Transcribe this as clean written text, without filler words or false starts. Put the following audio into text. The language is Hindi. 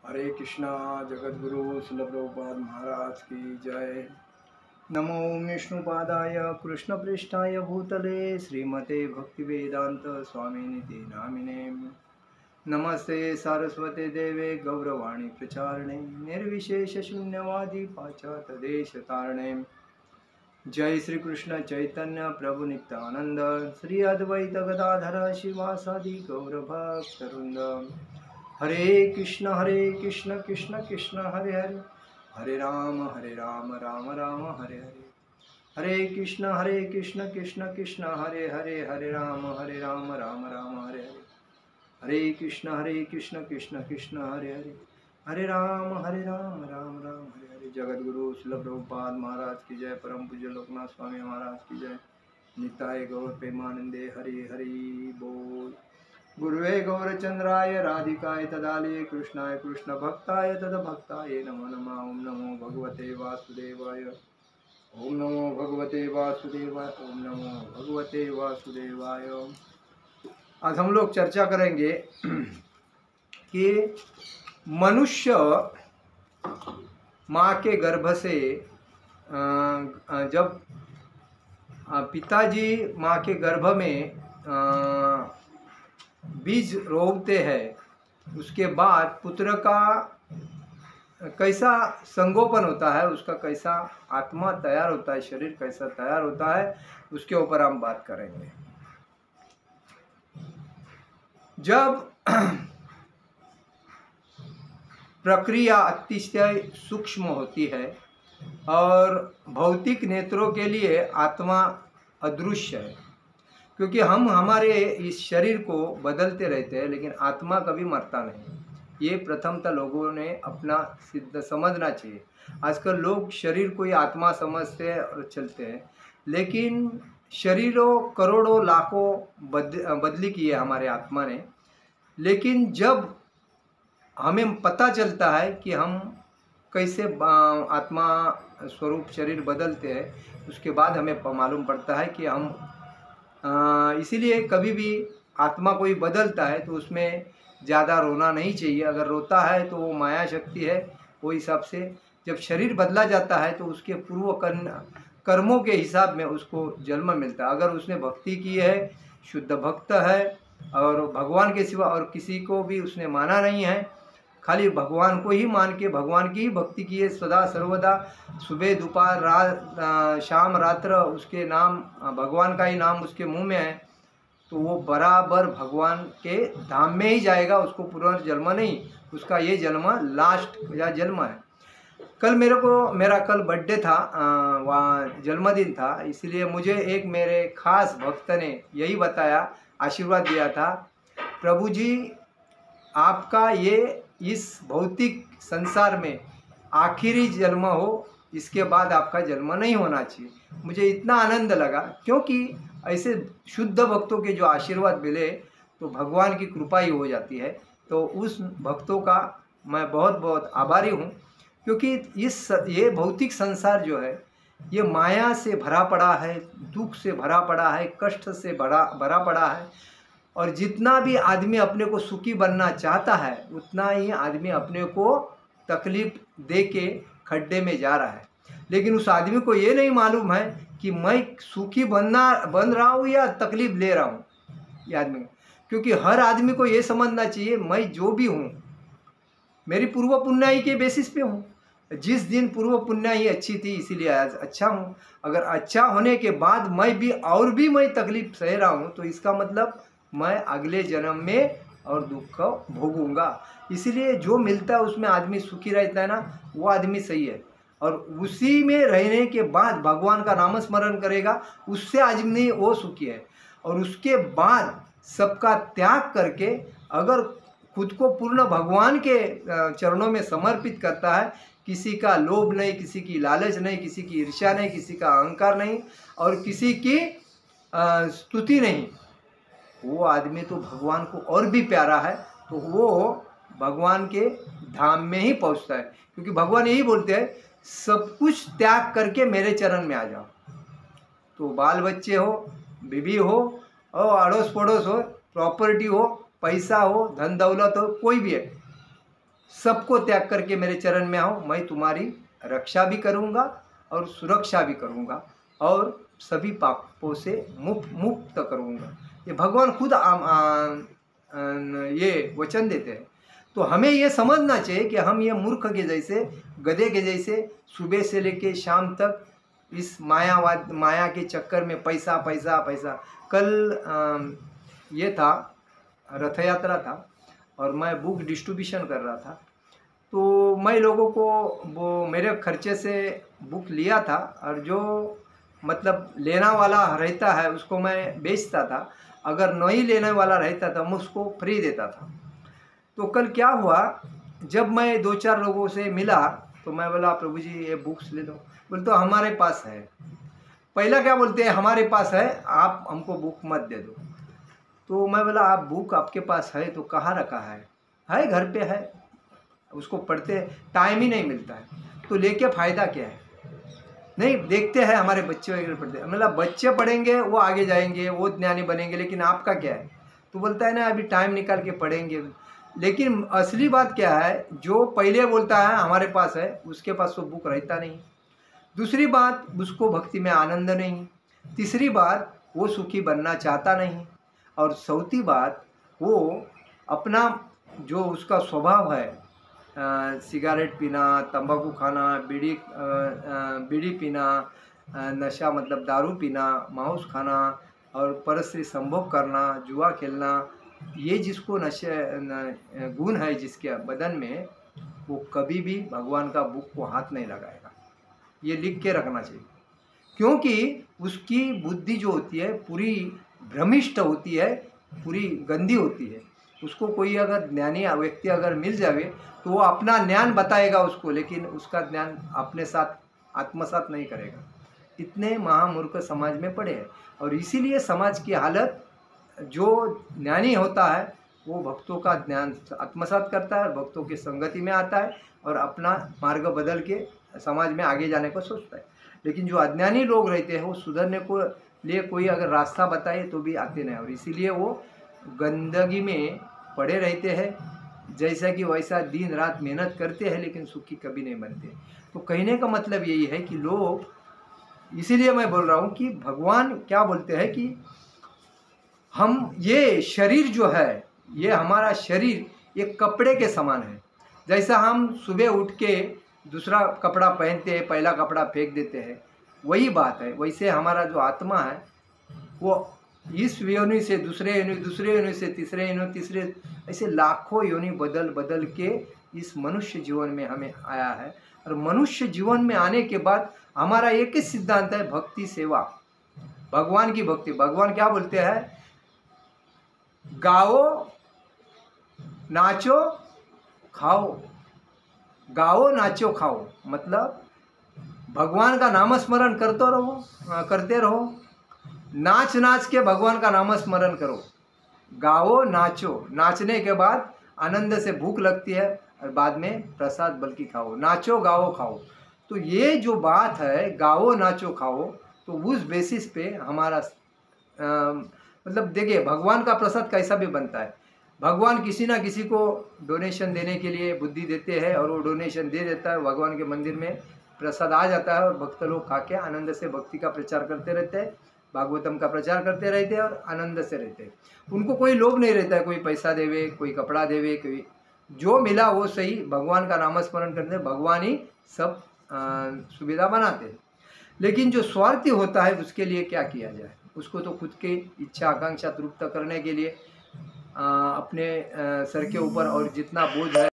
हरे कृष्णा। जगद्गुरु शिल प्रभुपाद महाराज की जय। नमो विष्णुपादाय कृष्णपृष्ठाय भूतले श्रीमते भक्तिवेदांत स्वामिनिति नामिने। नमस्ते सारस्वते देवे गौरवाणी प्रचारणे निर्विशेष शून्यवादी पाश्चात्य देश तारणे। जय श्री कृष्ण चैतन्य प्रभु नित्यानंद श्री अद्वैत गदाधर शिवासादि गौर भक्तवृंद। हरे कृष्ण कृष्ण कृष्ण हरे हरे, हरे राम राम राम हरे हरे। हरे कृष्ण कृष्ण कृष्ण हरे हरे, हरे राम राम राम हरे हरे। हरे कृष्ण कृष्ण कृष्ण हरे हरे, हरे राम राम राम हरे हरे। जगद्गुरु शिल प्रभुपाद महाराज की जय। परम पूज्य लोकनाथ स्वामी महाराज की जय। निताय गौर प्रेमानंदे हरि हरि बोल। गुरुवे गौरचंद्राय राधिकाय तदालये कृष्णाय कृष्ण भक्ताय तदभक्ताय नमो नमः। ओम नमो भगवते वासुदेवाय, ओम नमो भगवते वासुदेवाय, ओम नमो भगवते वासुदेवाय। आज हम लोग चर्चा करेंगे कि मनुष्य माँ के गर्भ से जब पिताजी माँ के गर्भ में बीज रोपते हैं, उसके बाद पुत्र का कैसा संगोपन होता है, उसका कैसा आत्मा तैयार होता है, शरीर कैसा तैयार होता है, उसके ऊपर हम बात करेंगे। जब प्रक्रिया अतिशय सूक्ष्म होती है और भौतिक नेत्रों के लिए आत्मा अदृश्य है, क्योंकि हम हमारे इस शरीर को बदलते रहते हैं, लेकिन आत्मा कभी मरता नहीं। ये प्रथमतः लोगों ने अपना सिद्ध समझना चाहिए। आजकल लोग शरीर को ही आत्मा समझते हैं और चलते हैं, लेकिन शरीरों करोड़ों लाखों बदली की है हमारे आत्मा ने। लेकिन जब हमें पता चलता है कि हम कैसे आत्मा स्वरूप शरीर बदलते हैं, उसके बाद हमें मालूम पड़ता है कि हम इसीलिए कभी भी आत्मा कोई बदलता है तो उसमें ज़्यादा रोना नहीं चाहिए। अगर रोता है तो वो माया शक्ति है। वो हिसाब से जब शरीर बदला जाता है तो उसके पूर्व कर्मों के हिसाब में उसको जन्म मिलता है। अगर उसने भक्ति की है, शुद्ध भक्त है और भगवान के सिवा और किसी को भी उसने माना नहीं है, खाली भगवान को ही मान के भगवान की ही भक्ति की है सदा सर्वदा, सुबह दोपहर रात शाम रात्र उसके नाम, भगवान का ही नाम उसके मुंह में है, तो वो बराबर भगवान के धाम में ही जाएगा। उसको पुनर्जन्म नहीं, उसका ये जन्म लास्ट या जन्म है। कल मेरा कल बर्थडे था, वहाँ जन्मदिन था, इसलिए मुझे एक मेरे खास भक्त ने यही बताया, आशीर्वाद दिया था, प्रभु जी आपका ये इस भौतिक संसार में आखिरी जन्म हो, इसके बाद आपका जन्म नहीं होना चाहिए। मुझे इतना आनंद लगा, क्योंकि ऐसे शुद्ध भक्तों के जो आशीर्वाद मिले तो भगवान की कृपा ही हो जाती है। तो उस भक्तों का मैं बहुत बहुत आभारी हूँ, क्योंकि ये भौतिक संसार जो है ये माया से भरा पड़ा है, दुख से भरा पड़ा है, कष्ट से भरा पड़ा है। और जितना भी आदमी अपने को सुखी बनना चाहता है, उतना ही आदमी अपने को तकलीफ दे के खड्डे में जा रहा है। लेकिन उस आदमी को ये नहीं मालूम है कि मैं सुखी बन रहा हूँ या तकलीफ ले रहा हूँ, ये आदमी। क्योंकि हर आदमी को ये समझना चाहिए, मैं जो भी हूँ मेरी पूर्व पुण्याई के बेसिस पे हूँ। जिस दिन पूर्व पुण्याई अच्छी थी इसीलिए आज अच्छा हूँ। अगर अच्छा होने के बाद मैं तकलीफ सह रहा हूँ, तो इसका मतलब मैं अगले जन्म में और दुख भोगूंगा। इसीलिए जो मिलता है उसमें आदमी सुखी रहता है ना, वो आदमी सही है। और उसी में रहने के बाद भगवान का नाम स्मरण करेगा, उससे आदमी वो सुखी है। और उसके बाद सबका त्याग करके अगर खुद को पूर्ण भगवान के चरणों में समर्पित करता है, किसी का लोभ नहीं, किसी की लालच नहीं, किसी की ईर्ष्या नहीं, किसी का अहंकार नहीं और किसी की स्तुति नहीं, वो आदमी तो भगवान को और भी प्यारा है। तो वो भगवान के धाम में ही पहुंचता है, क्योंकि भगवान यही बोलते हैं, सब कुछ त्याग करके मेरे चरण में आ जाओ। तो बाल बच्चे हो, बीवी हो और अड़ोस पड़ोस हो, प्रॉपर्टी हो, पैसा हो, धन दौलत हो, कोई भी है, सबको त्याग करके मेरे चरण में आओ, मैं तुम्हारी रक्षा भी करूँगा और सुरक्षा भी करूँगा और सभी पापों से मुक्त करूँगा। ये भगवान खुद ये वचन देते हैं। तो हमें ये समझना चाहिए कि हम ये मूर्ख के जैसे, गधे के जैसे सुबह से लेके शाम तक इस माया के चक्कर में पैसा पैसा पैसा। कल ये था, रथ यात्रा था और मैं बुक डिस्ट्रीब्यूशन कर रहा था, तो मैं लोगों को वो मेरे खर्चे से बुक लिया था और जो मतलब लेना वाला रहता है उसको मैं बेचता था, अगर नहीं लेने वाला रहता था मैं उसको फ्री देता था। तो कल क्या हुआ, जब मैं 2-4 लोगों से मिला तो मैं बोला प्रभु जी ये बुक्स ले लो। बोले तो हमारे पास है। पहला क्या बोलते हैं, हमारे पास है, आप हमको बुक मत दे दो। तो मैं बोला आप बुक आपके पास है तो कहाँ रखा है घर पे है, उसको पढ़ते टाइम ही नहीं मिलता है, तो लेके फ़ायदा क्या है। नहीं देखते हैं हमारे बच्चे वगैरह पढ़ते, मतलब बच्चे पढ़ेंगे वो आगे जाएंगे, वो ज्ञानी बनेंगे, लेकिन आपका क्या है। तो बोलता है ना अभी टाइम निकाल के पढ़ेंगे। लेकिन असली बात क्या है, जो पहले बोलता है हमारे पास है उसके पास वो बुक रहता नहीं। दूसरी बात, उसको भक्ति में आनंद नहीं। तीसरी बात, वो सुखी बनना चाहता नहीं। और चौथी बात, वो अपना जो उसका स्वभाव है, सिगारेट पीना, तंबाकू खाना, बीड़ी पीना, नशा मतलब दारू पीना, मांस खाना और परस्त्री संभोग करना, जुआ खेलना, ये जिसको गुण है जिसके बदन में, वो कभी भी भगवान का बुक को हाथ नहीं लगाएगा। ये लिख के रखना चाहिए, क्योंकि उसकी बुद्धि जो होती है पूरी भ्रमिष्ट होती है, पूरी गंदी होती है। उसको कोई अगर ज्ञानी व्यक्ति अगर मिल जावे तो वो अपना ज्ञान बताएगा उसको, लेकिन उसका ज्ञान अपने साथ आत्मसात नहीं करेगा। इतने महामूर्ख समाज में पड़े हैं और इसीलिए समाज की हालत, जो ज्ञानी होता है वो भक्तों का ज्ञान आत्मसात करता है, भक्तों की संगति में आता है और अपना मार्ग बदल के समाज में आगे जाने को सोचता है। लेकिन जो अज्ञानी लोग रहते हैं वो सुधरने को लिए कोई अगर रास्ता बताए तो भी आते नहीं, और इसीलिए वो गंदगी में पड़े रहते हैं। जैसा कि वैसा दिन रात मेहनत करते हैं लेकिन सुखी कभी नहीं बनते। तो कहने का मतलब यही है कि लोग, इसीलिए मैं बोल रहा हूँ कि भगवान क्या बोलते हैं कि हम ये शरीर जो है, ये हमारा शरीर एक कपड़े के समान है। जैसा हम सुबह उठ के दूसरा कपड़ा पहनते हैं, पहला कपड़ा फेंक देते हैं, वही बात है। वैसे हमारा जो आत्मा है वो इस योनि से दूसरे योनि से तीसरे योनि, तीसरे, ऐसे लाखों योनि बदल बदल के इस मनुष्य जीवन में हमें आया है। और मनुष्य जीवन में आने के बाद हमारा एक ही सिद्धांत है, भक्ति सेवा, भगवान की भक्ति। भगवान क्या बोलते हैं, गाओ नाचो खाओ, गाओ नाचो खाओ, मतलब भगवान का नामस्मरण करते रहो, नाच नाच के भगवान का नामस्मरण करो, गाओ नाचो, नाचने के बाद आनंद से भूख लगती है और बाद में प्रसाद बल्कि खाओ, नाचो गाओ खाओ। तो ये जो बात है गाओ नाचो खाओ, तो उस बेसिस पे हमारा मतलब देखिए भगवान का प्रसाद कैसा भी बनता है। भगवान किसी ना किसी को डोनेशन देने के लिए बुद्धि देते हैं और वो डोनेशन दे देता है, भगवान के मंदिर में प्रसाद आ जाता है और भक्त लोग खा के आनंद से भक्ति का प्रचार करते रहते हैं, भागवतम का प्रचार करते रहते हैं और आनंद से रहते हैं। उनको कोई लोभ नहीं रहता है, कोई पैसा देवे, कोई कपड़ा देवे, कोई जो मिला वो सही, भगवान का नामस्मरण करते, भगवान ही सब सुविधा बनाते हैं। लेकिन जो स्वार्थी होता है उसके लिए क्या किया जाए, उसको तो खुद के इच्छा आकांक्षा तृप्त करने के लिए अपने सर के ऊपर और जितना बोझ है